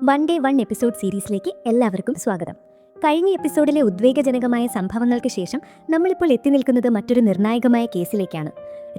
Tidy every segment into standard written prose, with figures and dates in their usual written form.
One day one episode സീരീസിലേക്ക് എല്ലാവർക്കും സ്വാഗതം. കഴിഞ്ഞ എപ്പിസോഡിലെ ഉദ്വേഗജനകമായ സംഭവങ്ങൾക്ക് ശേഷം നമ്മളിപ്പോൾ എത്തി നിൽക്കുന്നത് മറ്റൊരു നിർണായകമായ കേസിലേക്കാണ്.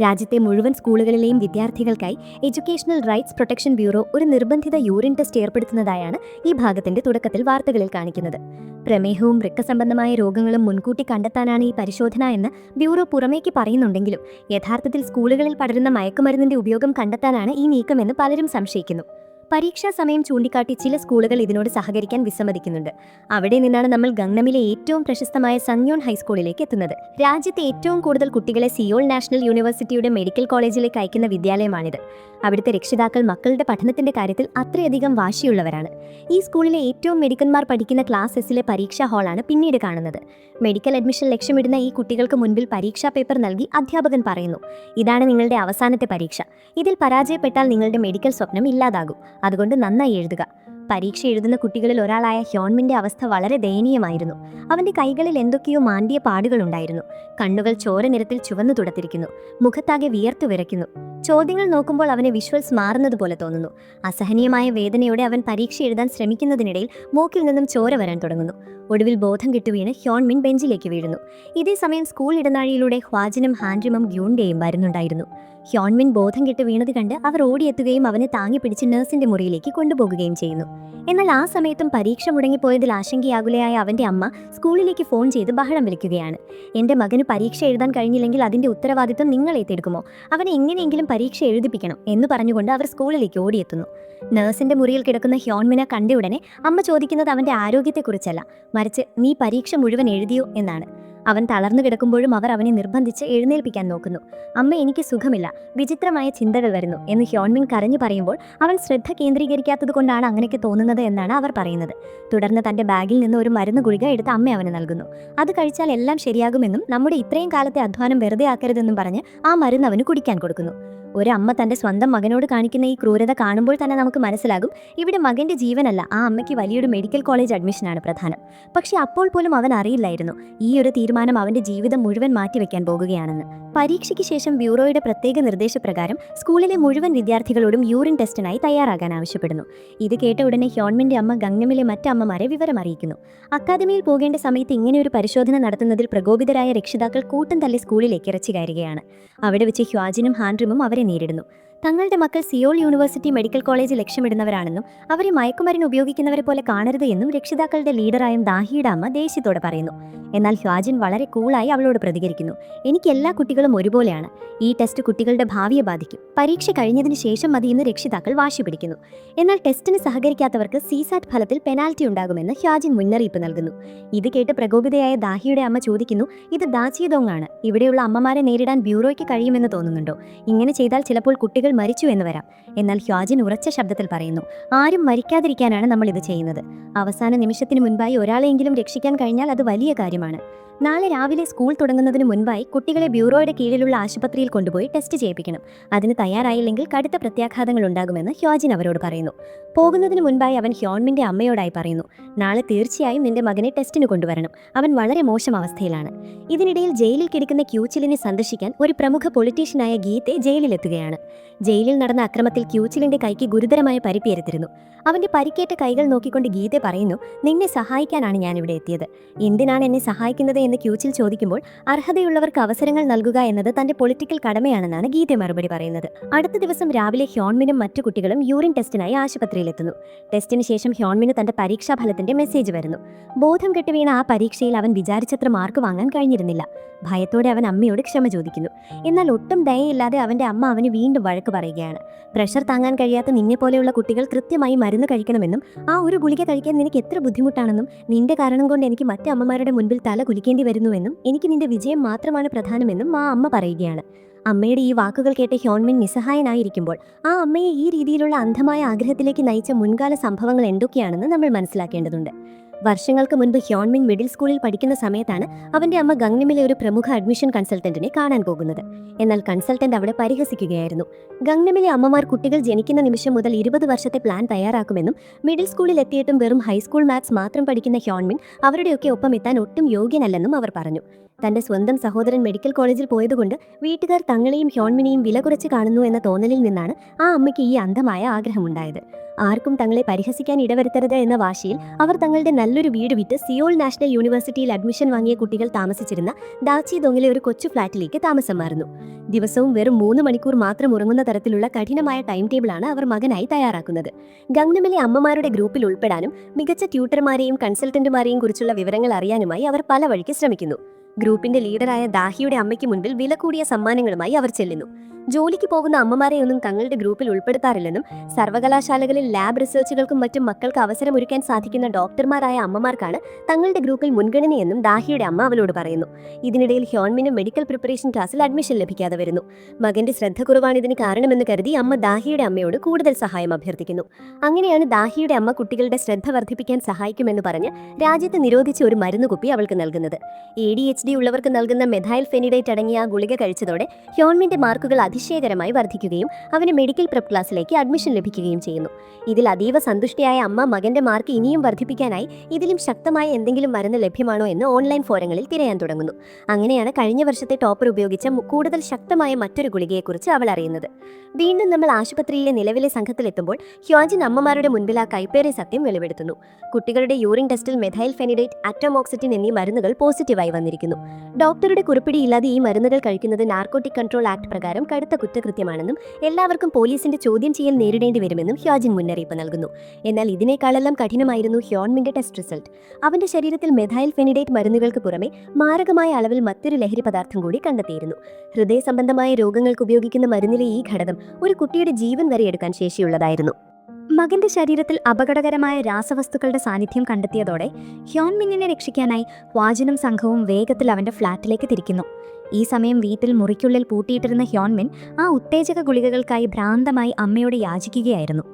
രാജ്യത്തെ മുഴുവൻ സ്കൂളുകളിലെയും വിദ്യാർത്ഥികൾക്കായി എഡ്യൂക്കേഷണൽ റൈറ്റ്സ് പ്രൊട്ടക്ഷൻ ബ്യൂറോ ഒരു നിർബന്ധിത യൂറിൻ ടെസ്റ്റ് ഏർപ്പെടുത്തുന്നതായാണ് ഈ ഭാഗത്തിന്റെ തുടക്കത്തിൽ വാർത്തകളിൽ കാണിക്കുന്നത്. പ്രമേഹവും വൃക്കസംബന്ധമായ രോഗങ്ങളും മുൻകൂട്ടി കണ്ടെത്താനാണ് ഈ പരിശോധന എന്ന് ബ്യൂറോ പുറമേക്ക് പറയുന്നുണ്ടെങ്കിലും യഥാർത്ഥത്തിൽ സ്കൂളുകളിൽ പടരുന്ന മയക്കുമരുന്നിന്റെ ഉപയോഗം കണ്ടെത്താനാണ് ഈ നീക്കമെന്ന് പലരും സംശയിക്കുന്നു. പരീക്ഷാ സമയം ചൂണ്ടിക്കാട്ടി ചില സ്കൂളുകൾ ഇതിനോട് സഹകരിക്കാൻ വിസമ്മതിക്കുന്നുണ്ട്. അവിടെ നിന്നാണ് നമ്മൾ ഗംഗ്നമിലെ ഏറ്റവും പ്രശസ്തമായ സങ്യോൺ ഹൈസ്കൂളിലേക്ക് എത്തുന്നത്. രാജ്യത്തെ ഏറ്റവും കൂടുതൽ കുട്ടികളെ സിയോൾ നാഷണൽ യൂണിവേഴ്സിറ്റിയുടെ മെഡിക്കൽ കോളേജിലേക്ക് അയക്കുന്ന വിദ്യാലയമാണിത്. അവിടുത്തെ രക്ഷിതാക്കൾ മക്കളുടെ പഠനത്തിന്റെ കാര്യത്തിൽ അത്രയധികം വാശിയുള്ളവരാണ്. ഈ സ്കൂളിലെ ഏറ്റവും മിടുക്കന്മാർ പഠിക്കുന്ന ക്ലാസ് എസിലെ പരീക്ഷാ ഹാളാണ് പിന്നീട് കാണുന്നത്. മെഡിക്കൽ അഡ്മിഷൻ ലക്ഷ്യമിടുന്ന ഈ കുട്ടികൾക്ക് മുൻപിൽ പരീക്ഷാ പേപ്പർ നൽകി അധ്യാപകൻ പറയുന്നു, ഇതാണ് നിങ്ങളുടെ അവസാനത്തെ പരീക്ഷ. ഇതിൽ പരാജയപ്പെട്ടാൽ നിങ്ങളുടെ മെഡിക്കൽ സ്വപ്നം ഇല്ലാതാകും. അതുകൊണ്ട് നന്നായി എഴുതുക. പരീക്ഷ എഴുതുന്ന കുട്ടികളിൽ ഒരാളായ ഹ്യോൺമിന്റെ അവസ്ഥ വളരെ ദയനീയമായിരുന്നു. അവന്റെ കൈകളിൽ എന്തൊക്കെയോ മാന്തിയ പാടുകളുണ്ടായിരുന്നു. കണ്ണുകൾ ചോര നിറത്തിൽ ചുവന്നു തുടത്തിരിക്കുന്നു. മുഖത്താകെ വിയർത്തു വിറയ്ക്കുന്നു. ചോദ്യങ്ങൾ നോക്കുമ്പോൾ അവനെ വിഷ്വൽസ് മാറുന്നതുപോലെ തോന്നുന്നു. അസഹനീയമായ വേദനയോടെ അവൻ പരീക്ഷ എഴുതാൻ ശ്രമിക്കുന്നതിനിടയിൽ മൂക്കിൽ നിന്നും ചോര വരാൻ തുടങ്ങുന്നു. ഒടുവിൽ ബോധം കെട്ടുവീണ് ഹ്യോൺമിൻ ബെഞ്ചിലേക്ക് വീഴുന്നു. ഇതേ സമയം സ്കൂൾ ഇടനാഴിയിലൂടെ ഹ്വാജിനും ഹാൻഡ്രിമും ഗ്യൂണ്ടയും വരുന്നുണ്ടായിരുന്നു. ഹ്യോൺമിൻ ബോധം കെട്ട് വീണത് കണ്ട് അവർ ഓടിയെത്തുകയും അവനെ താങ്ങി പിടിച്ച് നഴ്സിന്റെ മുറിയിലേക്ക് കൊണ്ടുപോകുകയും ചെയ്യുന്നു. എന്നാൽ ആ സമയത്തും പരീക്ഷ മുടങ്ങിപ്പോയതിൽ ആശങ്കയാകുലയായ അവന്റെ അമ്മ സ്കൂളിലേക്ക് ഫോൺ ചെയ്ത് ബഹളം വിളിക്കുകയാണ്. എന്റെ മകന് പരീക്ഷ എഴുതാൻ കഴിഞ്ഞില്ലെങ്കിൽ അതിന്റെ ഉത്തരവാദിത്വം നിങ്ങൾ ഏറ്റെടുക്കുമോ? അവനെ എങ്ങനെയെങ്കിലും പരീക്ഷ എഴുതിപ്പിക്കണം എന്ന് പറഞ്ഞുകൊണ്ട് അവർ സ്കൂളിലേക്ക് ഓടിയെത്തുന്നു. നഴ്സിന്റെ മുറിയിൽ കിടക്കുന്ന ഹ്യോൺമിനെ കണ്ട ഉടനെ അമ്മ ചോദിക്കുന്നത് അവന്റെ ആരോഗ്യത്തെക്കുറിച്ചല്ല, മറിച്ച് നീ പരീക്ഷ മുഴുവൻ എഴുതിയോ എന്നാണ്. അവൻ തളർന്നു കിടക്കുമ്പോഴും അവർ അവനെ നിർബന്ധിച്ച് എഴുന്നേൽപ്പിക്കാൻ നോക്കുന്നു. അമ്മ, എനിക്ക് സുഖമില്ല, വിചിത്രമായ ചിന്തകൾ വരുന്നു എന്ന് ഹ്യോൺമിൻ കരഞ്ഞു പറയുമ്പോൾ അവൻ ശ്രദ്ധ കേന്ദ്രീകരിക്കാത്തത് കൊണ്ടാണ് അങ്ങനെയൊക്കെ തോന്നുന്നത് എന്നാണ് അവർ പറയുന്നത്. തുടർന്ന് തന്റെ ബാഗിൽ നിന്ന് ഒരു മരുന്ന് ഗുളിക എടുത്ത് അമ്മ അവന് നൽകുന്നു. അത് കഴിച്ചാൽ എല്ലാം ശരിയാകുമെന്നും നമ്മുടെ ഇത്രയും കാലത്തെ അധ്വാനം വെറുതെ ആക്കരുതെന്നും പറഞ്ഞ് ആ മരുന്ന് അവന് കുടിക്കാൻ കൊടുക്കുന്നു. ഒരമ്മ തന്റെ സ്വന്തം മകനോട് കാണിക്കുന്ന ഈ ക്രൂരത കാണുമ്പോൾ തന്നെ നമുക്ക് മനസ്സിലാകും, ഇവിടെ മകന്റെ ജീവനല്ല, ആ അമ്മയ്ക്ക് വലിയൊരു മെഡിക്കൽ കോളേജ് അഡ്മിഷനാണ് പ്രധാനം. പക്ഷെ അപ്പോൾ പോലും അവൻ അറിയില്ലായിരുന്നു ഈ ഒരു തീരുമാനം അവന്റെ ജീവിതം മുഴുവൻ മാറ്റിവെക്കാൻ പോകുകയാണെന്ന്. പരീക്ഷയ്ക്ക് ശേഷം ബ്യൂറോയുടെ പ്രത്യേക നിർദ്ദേശപ്രകാരം സ്കൂളിലെ മുഴുവൻ വിദ്യാർത്ഥികളോടും യൂറിൻ ടെസ്റ്റിനായി തയ്യാറാകാൻ ആവശ്യപ്പെടുന്നു. ഇത് കേട്ട ഉടനെ ഹ്യോൺമിന്റെ അമ്മ ഗംഗ്നമിലെ മറ്റ് അമ്മമാരെ വിവരം അറിയിക്കുന്നു. അക്കാദമിയിൽ പോകേണ്ട സമയത്ത് ഇങ്ങനെയൊരു പരിശോധന നടത്തുന്നതിൽ പ്രകോപിതരായ രക്ഷിതാക്കൾ കൂട്ടം തള്ളി സ്കൂളിലേക്ക് ഇറച്ചി കയറുകയാണ്. അവിടെ വെച്ച് ഹ്വാജിനും ഹാൻഡ്രിമും അവരെ നേരിടുന്നു. തങ്ങളുടെ മക്കൾ സിയോൾ യൂണിവേഴ്സിറ്റി മെഡിക്കൽ കോളേജ് ലക്ഷ്യമിടുന്നവരാണെന്നും അവരെ മയക്കുമരുന്ന് ഉപയോഗിക്കുന്നവരെ പോലെ കാണരുത് എന്നും രക്ഷിതാക്കളുടെ ലീഡറായ ദാഹിയുടെ അമ്മ ദേഷ്യത്തോടെ പറയുന്നു. എന്നാൽ ഹ്വാജിൻ വളരെ കൂളായി അവളോട് പ്രതികരിക്കുന്നു. എനിക്ക് എല്ലാ കുട്ടികളും ഒരുപോലെയാണ്. ഈ ടെസ്റ്റ് കുട്ടികളുടെ ഭാവിയെ ബാധിക്കും. പരീക്ഷ കഴിഞ്ഞതിന് ശേഷം മതി എന്ന് രക്ഷിതാക്കൾ വാശി പിടിക്കുന്നു. എന്നാൽ ടെസ്റ്റിന് സഹകരിക്കാത്തവർക്ക് സിസാറ്റ് ഫലത്തിൽ പെനാൽറ്റി ഉണ്ടാകുമെന്ന് ഹ്വാജിൻ മുന്നറിയിപ്പ് നൽകുന്നു. ഇത് കേട്ട് പ്രകോപിതയായ ദാഹിയുടെ അമ്മ ചോദിക്കുന്നു, ഇത് ദാചിയദോങ് ആണ്. ഇവിടെയുള്ള അമ്മമാരെ നേരിടാൻ ബ്യൂറോയ്ക്ക് കഴിയുമെന്ന് തോന്നുന്നുണ്ടോ? ഇങ്ങനെ ചെയ്താൽ ചിലപ്പോൾ കുട്ടികൾ മരിച്ചു എന്ന് വരാം. എന്നാൽ ഹ്വാജിൻ ഉറച്ച ശബ്ദത്തിൽ പറയുന്നു, ആരും മരിക്കാതിരിക്കാനാണ് നമ്മൾ ഇത് ചെയ്യുന്നത്. അവസാന നിമിഷത്തിന് മുൻപായി ഒരാളെയെങ്കിലും രക്ഷിക്കാൻ കഴിഞ്ഞാൽ അത് വലിയ കാര്യമാണ്. നാളെ രാവിലെ സ്കൂൾ തുടങ്ങുന്നതിന് മുൻപായി കുട്ടികളെ ബ്യൂറോയുടെ കീഴിലുള്ള ആശുപത്രിയിൽ കൊണ്ടുപോയി ടെസ്റ്റ് ചെയ്യിപ്പിക്കണം. അതിന് തയ്യാറായില്ലെങ്കിൽ കടുത്ത പ്രത്യാഘാതങ്ങൾ ഉണ്ടാകുമെന്ന് ഹ്വാജിൻ അവരോട് പറയുന്നു. പോകുന്നതിന് മുൻപായി അവൻ ഹ്യോൺമിന്റെ അമ്മയോടായി പറയുന്നു, നാളെ തീർച്ചയായും നിന്റെ മകനെ ടെസ്റ്റിന് കൊണ്ടുവരണം. അവൻ വളരെ മോശം അവസ്ഥയിലാണ്. ഇതിനിടയിൽ ജയിലിൽ കിടക്കുന്ന ക്യൂച്ചിലിനെ സന്ദർശിക്കാൻ ഒരു പ്രമുഖ പൊളിറ്റീഷ്യനായ ഗീത്തെ ജയിലിലെത്തുകയാണ്. ജയിലിൽ നടന്ന അക്രമത്തിൽ ക്യൂച്ചിലിന്റെ കൈക്ക് ഗുരുതരമായ പരിക്കേറ്റിരുന്നു. അവന്റെ പരിക്കേറ്റ കൈകൾ നോക്കിക്കൊണ്ട് ഗീതെ പറയുന്നു, നിന്നെ സഹായിക്കാനാണ് ഞാനിവിടെ എത്തിയത്. എന്തിനാണ് എന്നെ സഹായിക്കുന്നത് എന്ന് ക്യൂച്ചിൽ ചോദിക്കുമ്പോൾ അർഹതയുള്ളവർക്ക് അവസരങ്ങൾ നൽകുക എന്നത് തന്റെ പൊളിറ്റിക്കൽ കടമയാണെന്നാണ് ഗീതെ മറുപടി പറയുന്നത്. അടുത്ത ദിവസം രാവിലെ ഹ്യോൺമിനും മറ്റു കുട്ടികളും യൂറിൻ ടെസ്റ്റിനായി ആശുപത്രിയിലെത്തുന്നു. ടെസ്റ്റിന് ശേഷം ഹ്യോൺമിന് തന്റെ പരീക്ഷാ ഫലത്തിന്റെ മെസ്സേജ് വരുന്നു. ബോധം കെട്ട് വീണ ആ പരീക്ഷയിൽ അവൻ വിചാരിച്ചത്ര മാർക്ക് വാങ്ങാൻ കഴിഞ്ഞിരുന്നില്ല. ഭയത്തോടെ അവൻ അമ്മയോട് ക്ഷമ ചോദിക്കുന്നു. എന്നാൽ ഒട്ടും ദയയില്ലാതെ അവന്റെ അമ്മ അവന് വീണ്ടും വഴക്ക് പറയുകയാണ്. പ്രഷർ താങ്ങാൻ കഴിയാത്ത നിന്നെ പോലെയുള്ള കുട്ടികൾ കൃത്യമായി മരുന്ന് കഴിക്കണമെന്നും ആ ഒരു ഗുളിക കഴിക്കാൻ നിനക്ക് എത്ര ബുദ്ധിമുട്ടാണെന്നും നിന്റെ കാരണം കൊണ്ട് എനിക്ക് മറ്റു അമ്മമാരുടെ മുൻപിൽ തല കുലിക്കേണ്ടി വരുന്നുവെന്നും എനിക്ക് നിന്റെ വിജയം മാത്രമാണ് പ്രധാനമെന്നും ആ അമ്മ പറയുകയാണ്. അമ്മയുടെ ഈ വാക്കുകൾ കേട്ട് ഹ്യോൺമിൻ നിസ്സഹായനായിരിക്കുമ്പോൾ ആ അമ്മയെ ഈ രീതിയിലുള്ള അന്ധമായ ആഗ്രഹത്തിലേക്ക് നയിച്ച മുൻകാല സംഭവങ്ങൾ എന്തൊക്കെയാണെന്ന് നമ്മൾ മനസ്സിലാക്കേണ്ടതുണ്ട്. വർഷങ്ങൾക്ക് മുൻപ് ഹ്യോൺമിൻ മിഡിൽ സ്കൂളിൽ പഠിക്കുന്ന സമയത്താണ് അവന്റെ അമ്മ ഗംഗ്നമിലെ ഒരു പ്രമുഖ അഡ്മിഷൻ കൺസൾട്ടന്റിനെ കാണാൻ പോകുന്നത്. എന്നാൽ കൺസൾട്ടന്റ് അവളെ പരിഹസിക്കുകയായിരുന്നു. ഗംഗ്നമിലെ അമ്മമാർ കുട്ടികൾ ജനിക്കുന്ന നിമിഷം മുതൽ 20 വർഷത്തെ പ്ലാൻ തയ്യാറാക്കുമെന്നും മിഡിൽ സ്കൂളിൽ എത്തിയിട്ടും വെറും ഹൈസ്കൂൾ മാത്സ് മാത്രം പഠിക്കുന്ന ഹ്യോൺമിൻ അവരുടെയൊക്കെ ഒപ്പം എത്താൻ ഒട്ടും യോഗ്യനല്ലെന്നും അവർ പറഞ്ഞു. തന്റെ സ്വന്തം സഹോദരൻ മെഡിക്കൽ കോളേജിൽ പോയതുകൊണ്ട് വീട്ടുകാർ തങ്ങളെയും ഹ്യോൺമിനെയും വില കുറച്ച് കാണുന്നു എന്ന തോന്നലിൽ നിന്നാണ് ആ അമ്മയ്ക്ക് ഈ അന്ധമായ ആഗ്രഹമുണ്ടായത്. ആർക്കും തങ്ങളെ പരിഹസിക്കാൻ ഇടവരുത്തരുത് എന്ന വാശിയിൽ അവർ തങ്ങളുടെ നല്ലൊരു വീട് വിറ്റ് സിയോൾ നാഷണൽ യൂണിവേഴ്സിറ്റിയിൽ അഡ്മിഷൻ വാങ്ങിയ കുട്ടികൾ താമസിച്ചിരുന്ന ദാച്ചിദോങ്ങിലെ ഒരു കൊച്ചു ഫ്ളാറ്റിലേക്ക് താമസം മാറുന്നു. ദിവസവും വെറും 3 മണിക്കൂർ മാത്രം ഉറങ്ങുന്ന തരത്തിലുള്ള കഠിനമായ ടൈം ടേബിളാണ് അവർ മകനായി തയ്യാറാക്കുന്നത്. ഗംഗ്നമിലെ അമ്മമാരുടെ ഗ്രൂപ്പിൽ ഉൾപ്പെടാനും മികച്ച ട്യൂട്ടർമാരെയും കൺസൾട്ടന്റുമാരെയും കുറിച്ചുള്ള വിവരങ്ങൾ അറിയാനുമായി അവർ പല വഴിക്ക് ശ്രമിക്കുന്നു. ഗ്രൂപ്പിന്റെ ലീഡറായ ദാഹിയുടെ അമ്മയ്ക്ക് മുൻപിൽ വില കൂടിയ സമ്മാനങ്ങളുമായി അവർ ചെല്ലുന്നു. ജോലിക്ക് പോകുന്ന അമ്മമാരെയൊന്നും തങ്ങളുടെ ഗ്രൂപ്പിൽ ഉൾപ്പെടുത്താറില്ലെന്നും സർവകലാശാലകളിൽ ലാബ് റിസർച്ചുകൾക്കും മറ്റും മക്കൾക്ക് അവസരമൊരുക്കാൻ സാധിക്കുന്ന ഡോക്ടർമാരായ അമ്മമാർക്കാണ് തങ്ങളുടെ ഗ്രൂപ്പിൽ മുൻഗണനയെന്നും ദാഹിയുടെ അമ്മ അവളോട് പറയുന്നു. ഇതിനിടയിൽ ഹ്യോൺമിന് മെഡിക്കൽ പ്രിപ്പറേഷൻ ക്ലാസ്സിൽ അഡ്മിഷൻ ലഭിക്കാതെ വരുന്നു. മകന്റെ ശ്രദ്ധ കുറവാണിതിന് കാരണമെന്ന് കരുതി അമ്മ ദാഹിയുടെ അമ്മയോട് കൂടുതൽ സഹായം അഭ്യർത്ഥിക്കുന്നു. അങ്ങനെയാണ് ദാഹിയുടെ അമ്മ കുട്ടികളുടെ ശ്രദ്ധ വർദ്ധിപ്പിക്കാൻ സഹായിക്കുമെന്ന് പറഞ്ഞ് രാജ്യത്ത് നിരോധിച്ച ഒരു മരുന്ന് കുപ്പി അവൾക്ക് നൽകുന്നത്. ADHD ഉള്ളവർക്ക് നൽകുന്ന മെഥൈൽ ഫെനിഡേറ്റ് അടങ്ങിയ ആ ഗുളിക കഴിച്ചതോടെ ഹ്യോൺമിന്റെ മാർക്കുകൾ അതിശയകരമായി വർദ്ധിക്കുകയും അവന് മെഡിക്കൽ പ്രെപ്പ് ക്ലാസ്സിലേക്ക് അഡ്മിഷൻ ലഭിക്കുകയും ചെയ്യുന്നു. ഇതിൽ അതീവ സന്തുഷ്ടയായ അമ്മ മകന്റെ മാർക്ക് ഇനിയും വർദ്ധിപ്പിക്കാനായി ഇതിലും ശക്തമായ എന്തെങ്കിലും മരുന്ന് ലഭ്യമാണോ എന്ന് ഓൺലൈൻ ഫോറങ്ങളിൽ തിരയാൻ തുടങ്ങുന്നു. അങ്ങനെയാണ് കഴിഞ്ഞ വർഷത്തെ ടോപ്പർ ഉപയോഗിച്ച കൂടുതൽ ശക്തമായ മറ്റൊരു ഗുളികയെക്കുറിച്ച് അവൾ അറിയുന്നത്. വീണ്ടും നമ്മൾ ആശുപത്രിയിലെ നിലവിലെ സംഘത്തിലെത്തുമ്പോൾ ഹ്യോജിൻ അമ്മമാരുടെ മുൻപിൽ ആ കൈപ്പേറിയ സത്യം വെളിപ്പെടുത്തുന്നു. കുട്ടികളുടെ യൂറിൻ ടെസ്റ്റിൽ മെഥൈൽ ഫെനിഡേറ്റ്, അറ്റോമോക്സിറ്റിൻ എന്നീ മരുന്നുകൾ പോസിറ്റീവായി വന്നിരിക്കുന്നു. ഡോക്ടറുടെ കുറിപ്പിടിയില്ലാതെ ഈ മരുന്നുകൾ കഴിക്കുന്നത് നാർക്കോട്ടിക് കൺട്രോൾ ആക്ട് പ്രകാരം കടുത്ത കുറ്റകൃത്യമാണെന്നും എല്ലാവർക്കും പോലീസിന്റെ ചോദ്യം ചെയ്യൽ നേരിടേണ്ടി വരുമെന്നും ഹ്യോജിൻ മുന്നറിയിപ്പ് നൽകുന്നു. എന്നാൽ ഇതിനേക്കാളെല്ലാം കഠിനമായിരുന്നു ഹ്യോൺമിന്റെ ടെസ്റ്റ് റിസൾട്ട്. അവന്റെ ശരീരത്തിൽ മെഥൈൽ ഫെനിഡേറ്റ് മരുന്നുകൾക്ക് പുറമെ മാരകമായ അളവിൽ മറ്റൊരു ലഹരി പദാർത്ഥം കൂടി കണ്ടെത്തിയിരുന്നു. ഹൃദയ സംബന്ധമായ രോഗങ്ങൾക്ക് ഉപയോഗിക്കുന്ന മരുന്നിലെ ഈ ഘടകം ഒരു കുട്ടിയുടെ ജീവൻ വരെ എടുക്കാൻ ശേഷിയുള്ളതായിരുന്നു. മകന്റെ ശരീരത്തിൽ അപകടകരമായ രാസവസ്തുക്കളുടെ സാന്നിധ്യം കണ്ടെത്തിയതോടെ ഹ്യോൺമിന്നിനെ രക്ഷിക്കാനായി ഹ്വാജിനും സംഘവും വേഗത്തിൽ അവന്റെ ഫ്ളാറ്റിലേക്ക് തിരിക്കുന്നു. ഈ സമയം വീട്ടിൽ മുറിക്കുള്ളിൽ പൂട്ടിയിട്ടിരുന്ന ഹ്യോൺമിൻ ആ ഉത്തേജക ഗുളികകൾക്കായി ഭ്രാന്തമായി അമ്മയോട് യാചിക്കുകയായിരുന്നു.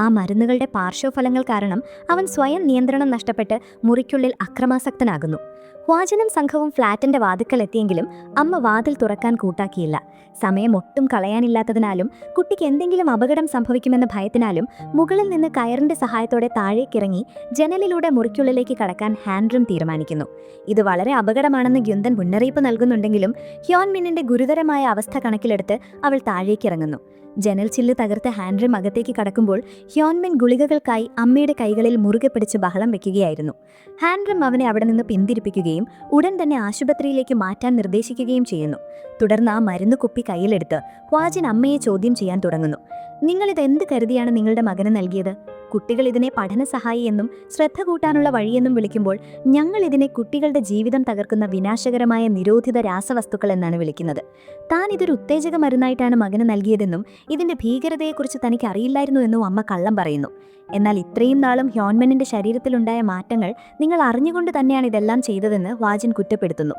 ആ മരുന്നുകളുടെ പാർശ്വഫലങ്ങൾ കാരണം അവൻ സ്വയം നിയന്ത്രണം നഷ്ടപ്പെട്ട് മുറിക്കുള്ളിൽ അക്രമാസക്തനാകുന്നു. ഹ്വാജനും സംഘവും ഫ്ളാറ്റിന്റെ വാതിക്കൽ എത്തിയെങ്കിലും അമ്മ വാതിൽ തുറക്കാൻ കൂട്ടാക്കിയില്ല. സമയം ഒട്ടും കളയാനില്ലാത്തതിനാലും കുട്ടിക്ക് എന്തെങ്കിലും അപകടം സംഭവിക്കുമെന്ന ഭയത്തിനാലും മുകളിൽ നിന്ന് കയറിന്റെ സഹായത്തോടെ താഴേക്കിറങ്ങി ജനലിലൂടെ മുറിക്കുള്ളിലേക്ക് കടക്കാൻ ഹാൻഡ്രും തീരുമാനിക്കുന്നു. ഇത് വളരെ അപകടമാണെന്ന് ഗ്യുന്തൻ മുന്നറിയിപ്പ് നൽകുന്നുണ്ടെങ്കിലും ഹ്യോൺമിന്നിന്റെ ഗുരുതരമായ അവസ്ഥ കണക്കിലെടുത്ത് അവൾ താഴേക്കിറങ്ങുന്നു. ജനൽ ചില്ല് തകർത്ത് ഹാൻഡ്രിം അകത്തേക്ക് കടക്കുമ്പോൾ ഹ്യോൺമിൻ ഗുളികകൾക്കായി അമ്മയുടെ കൈകളിൽ മുറുകെ പിടിച്ച് ബഹളം വെക്കുകയായിരുന്നു. ഹാൻഡ്രിം അവനെ അവിടെ നിന്ന് പിന്തിരിപ്പിക്കുകയും ഉടൻ തന്നെ ആശുപത്രിയിലേക്ക് മാറ്റാൻ നിർദ്ദേശിക്കുകയും ചെയ്യുന്നു. തുടർന്ന് ആ മരുന്ന് കുപ്പി കയ്യിലെടുത്ത് ഹ്വാജിൻ അമ്മയെ ചോദ്യം ചെയ്യാൻ തുടങ്ങുന്നു. നിങ്ങളിത് എന്ത് കരുതിയാണ് നിങ്ങളുടെ മകന് നൽകിയത്? കുട്ടികൾ ഇതിനെ പഠന സഹായി എന്നും ശ്രദ്ധ കൂട്ടാനുള്ള വഴിയെന്നും വിളിക്കുമ്പോൾ ഞങ്ങൾ ഇതിനെ കുട്ടികളുടെ ജീവിതം തകർക്കുന്ന വിനാശകരമായ നിരോധിത രാസവസ്തുക്കൾ എന്നാണ് വിളിക്കുന്നത്. താൻ ഇതൊരു ഉത്തേജക മരുന്നായിട്ടാണ് മകന് നൽകിയതെന്നും ഇതിന്റെ ഭീകരതയെക്കുറിച്ച് തനിക്ക് അറിയില്ലായിരുന്നു എന്നും അമ്മ കള്ളം പറയുന്നു. എന്നാൽ ഇത്രയും നാളും ഹ്യോൺമിന്നിന്റെ ശരീരത്തിലുണ്ടായ മാറ്റങ്ങൾ നിങ്ങൾ അറിഞ്ഞുകൊണ്ട് തന്നെയാണ് ഇതെല്ലാം ചെയ്തതെന്ന് ഹ്വാജിൻ കുറ്റപ്പെടുത്തുന്നു.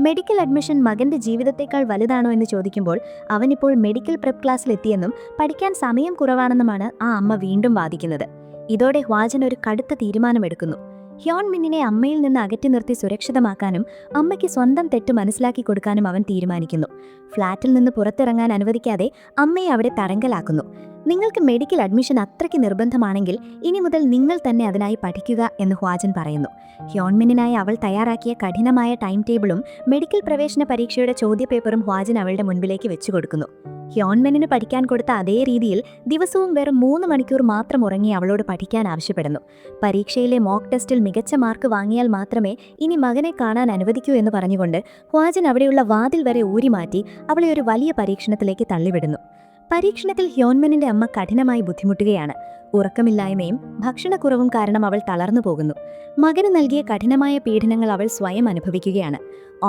മെഡിക്കൽ അഡ്മിഷൻ മകന്റെ ജീവിതത്തെക്കാൾ വലുതാണോ എന്ന് ചോദിക്കുമ്പോൾ അവനിപ്പോൾ മെഡിക്കൽ പ്രെപ്പ് ക്ലാസ്സിലെത്തിയെന്നും പഠിക്കാൻ സമയം കുറവാണെന്നുമാണ് ആ അമ്മ വീണ്ടും വാദിക്കുന്നത്. ഇതോടെ ഹ്വാജിൻ ഒരു കടുത്ത തീരുമാനമെടുക്കുന്നു. ഹ്യോൺമിന്നിനെ അമ്മയിൽ നിന്ന് അകറ്റി നിർത്തി സുരക്ഷിതമാക്കാനും അമ്മയ്ക്ക് സ്വന്തം തെറ്റ് മനസ്സിലാക്കി കൊടുക്കാനും അവൻ തീരുമാനിക്കുന്നു. ഫ്ളാറ്റിൽ നിന്ന് പുറത്തിറങ്ങാൻ അനുവദിക്കാതെ അമ്മയെ അവിടെ തടങ്കലാക്കുന്നു. നിങ്ങൾക്ക് മെഡിക്കൽ അഡ്മിഷൻ അത്രയ്ക്ക് നിർബന്ധമാണെങ്കിൽ ഇനി മുതൽ നിങ്ങൾ തന്നെ അതിനായി പഠിക്കുക എന്ന് ഹ്വാജിൻ പറയുന്നു. ഹ്യോൺമിന്നിനായി അവൾ തയ്യാറാക്കിയ കഠിനമായ ടൈം ടേബിളും മെഡിക്കൽ പ്രവേശന പരീക്ഷയുടെ ചോദ്യപേപ്പറും ഹ്വാജിൻ അവളുടെ മുൻപിലേക്ക് വെച്ചു കൊടുക്കുന്നു. ഹ്യോൺമിന്നിന് പഠിക്കാൻ കൊടുത്ത അതേ രീതിയിൽ ദിവസവും വെറും 3 മണിക്കൂർ മാത്രം ഉറങ്ങി അവളോട് പഠിക്കാൻ ആവശ്യപ്പെടുന്നു. പരീക്ഷയിലെ മോക്ക് ടെസ്റ്റിൽ മികച്ച മാർക്ക് വാങ്ങിയാൽ മാത്രമേ ഇനി മകനെ കാണാൻ അനുവദിക്കൂ എന്ന് പറഞ്ഞുകൊണ്ട് ഹ്വാജിൻ അവിടെയുള്ള വാതിൽ വരെ ഊരിമാറ്റി അവളെ ഒരു വലിയ പരീക്ഷണത്തിലേക്ക് തള്ളിവിടുന്നു. പരീക്ഷണത്തിൽ ഹ്യോൺമിന്നിന്റെ അമ്മ കഠിനമായി ബുദ്ധിമുട്ടുകയാണ്. ഉറക്കമില്ലായ്മയും ഭക്ഷണക്കുറവും കാരണം അവൾ തളർന്നു പോകുന്നു. മകന് നൽകിയ കഠിനമായ പീഡനങ്ങൾ അവൾ സ്വയം അനുഭവിക്കുകയാണ്.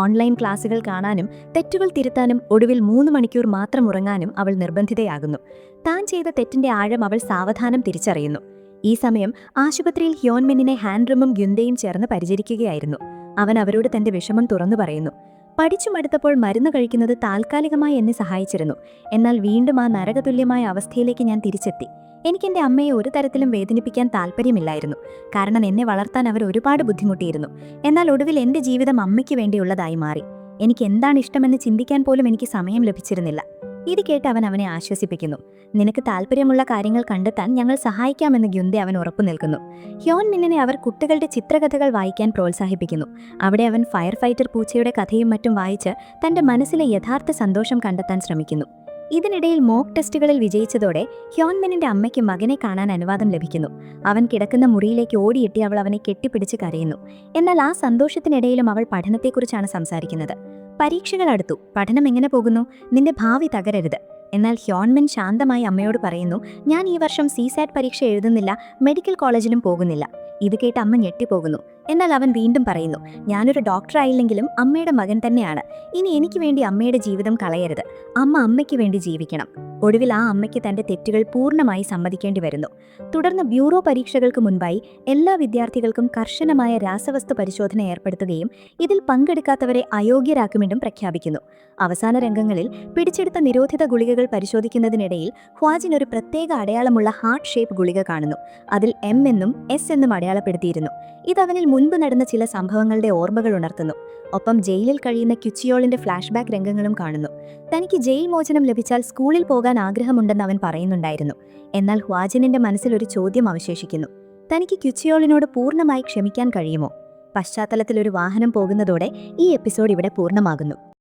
ഓൺലൈൻ ക്ലാസുകൾ കാണാനും തെറ്റുകൾ തിരുത്താനും ഒടുവിൽ 3 മണിക്കൂർ മാത്രം ഉറങ്ങാനും അവൾ നിർബന്ധിതയാകുന്നു. താൻ ചെയ്ത തെറ്റിന്റെ ആഴം അവൾ സാവധാനം തിരിച്ചറിയുന്നു. ഈ സമയം ആശുപത്രിയിൽ ഹ്യോൺമിന്നിനെ ഹാൻഡ്രിമും ഗ്യുന്തയും ചേർന്ന് പരിചരിക്കുകയായിരുന്നു. അവൻ അവരോട് തന്റെ വിഷമം തുറന്നു പറയുന്നു. പഠിച്ചു മടുത്തപ്പോൾ മരുന്ന് കഴിക്കുന്നത് താൽക്കാലികമായി എന്നെ സഹായിച്ചിരുന്നു. എന്നാൽ വീണ്ടും ആ നരകതുല്യമായ അവസ്ഥയിലേക്ക് ഞാൻ തിരിച്ചെത്തി. എനിക്കെന്റെ അമ്മയെ ഒരു തരത്തിലും വേദനിപ്പിക്കാൻ താല്പര്യമില്ലായിരുന്നു. കാരണം എന്നെ വളർത്താൻ അവർ ഒരുപാട് ബുദ്ധിമുട്ടിയിരുന്നു. എന്നാൽ ഒടുവിൽ എന്റെ ജീവിതം അമ്മയ്ക്ക് വേണ്ടിയുള്ളതായി മാറി. എനിക്ക് എന്താണ് ഇഷ്ടമെന്ന് ചിന്തിക്കാൻ പോലും എനിക്ക് സമയം ലഭിച്ചിരുന്നില്ല. ഇത് കേട്ട് അവൻ അവനെ ആശ്വസിപ്പിക്കുന്നു. നിനക്ക് താല്പര്യമുള്ള കാര്യങ്ങൾ കണ്ടെത്താൻ ഞങ്ങൾ സഹായിക്കാമെന്ന് ഗ്യുന്തെ അവൻ ഉറപ്പു നിൽക്കുന്നു. ഹ്യോൻ മിന്നിനെ അവർ കുട്ടികളുടെ ചിത്രകഥകൾ വായിക്കാൻ പ്രോത്സാഹിപ്പിക്കുന്നു. അവിടെ അവൻ ഫയർ ഫൈറ്റർ പൂച്ചയുടെ കഥയും മറ്റും വായിച്ച് തന്റെ മനസ്സിലെ യഥാർത്ഥ സന്തോഷം കണ്ടെത്താൻ ശ്രമിക്കുന്നു. ഇതിനിടയിൽ മോക്ക് ടെസ്റ്റുകളിൽ വിജയിച്ചതോടെ ഹ്യോൻമിനിന്റെ അമ്മയ്ക്ക് മകനെ കാണാൻ അനുവാദം ലഭിക്കുന്നു. അവൻ കിടക്കുന്ന മുറിയിലേക്ക് ഓടിയെത്തി അവൾ അവനെ കെട്ടിപ്പിടിച്ച് കരയുന്നു. എന്നാൽ ആ സന്തോഷത്തിനിടയിലും അവൾ പഠനത്തെക്കുറിച്ചാണ് സംസാരിക്കുന്നത്. പരീക്ഷകൾ അടുത്തു, പഠനം എങ്ങനെ പോകുന്നു, നിന്റെ ഭാവി തകരരുത്. എന്നാൽ ഹ്യോൻമിൻ ശാന്തമായി അമ്മയോട് പറയുന്നു, ഞാൻ ഈ വർഷം CSAT പരീക്ഷ എഴുതുന്നില്ല, മെഡിക്കൽ കോളേജിലും പോകുന്നില്ല. ഇത് കേട്ട് അമ്മ ഞെട്ടിപ്പോകുന്നു. എന്നാൽ അവൻ വീണ്ടും പറയുന്നു, ഞാനൊരു ഡോക്ടറായില്ലെങ്കിലും അമ്മയുടെ മകൻ തന്നെയാണ്. ഇനി എനിക്ക് വേണ്ടി അമ്മയുടെ ജീവിതം കളയരുത്. അമ്മ അമ്മയ്ക്ക് വേണ്ടി ജീവിക്കണം. ഒടുവിൽ ആ അമ്മയ്ക്ക് തന്റെ തെറ്റുകൾ പൂർണ്ണമായി സമ്മതിക്കേണ്ടി വരുന്നു. തുടർന്ന് ബ്യൂറോ പരീക്ഷകൾക്ക് മുൻപായി എല്ലാ വിദ്യാർത്ഥികൾക്കും കർശനമായ രാസവസ്തു പരിശോധന ഏർപ്പെടുത്തുകയും ഇതിൽ പങ്കെടുക്കാത്തവരെ അയോഗ്യരാക്കുമെന്നും പ്രഖ്യാപിക്കുന്നു. അവസാന രംഗങ്ങളിൽ പിടിച്ചെടുത്ത നിരോധിത ഗുളികകൾ പരിശോധിക്കുന്നതിനിടയിൽ ഹ്വാജിൻ ഒരു പ്രത്യേക അടയാളമുള്ള ഹാർട്ട് ഷേപ്പ് ഗുളിക കാണുന്നു. അതിൽ M എന്നും S എന്നും അടയാളപ്പെടുത്തിയിരുന്നു. ഇതവനിൽ മുൻപ് നടന്ന ചില സംഭവങ്ങളുടെ ഓർമ്മകൾ ഉണർത്തുന്നു. ഒപ്പം ജയിലിൽ കഴിയുന്ന ക്യുച്ചിയോളിന്റെ ഫ്ലാഷ് ബാക്ക് രംഗങ്ങളും കാണുന്നു. തനിക്ക് ജയിൽ മോചനം ലഭിച്ചാൽ സ്കൂളിൽ പോകാൻ ആഗ്രഹമുണ്ടെന്ന് അവൻ പറയുന്നുണ്ടായിരുന്നു. എന്നാൽ ഹ്വാജിനിന്റെ മനസ്സിൽ ഒരു ചോദ്യം അവശേഷിക്കുന്നു. തനിക്ക് ക്യുച്ചിയോളിനോട് പൂർണ്ണമായി ക്ഷമിക്കാൻ കഴിയുമോ? പശ്ചാത്തലത്തിൽ ഒരു വാഹനം പോകുന്നതോടെ ഈ എപ്പിസോഡ് ഇവിടെ പൂർണ്ണമാകുന്നു.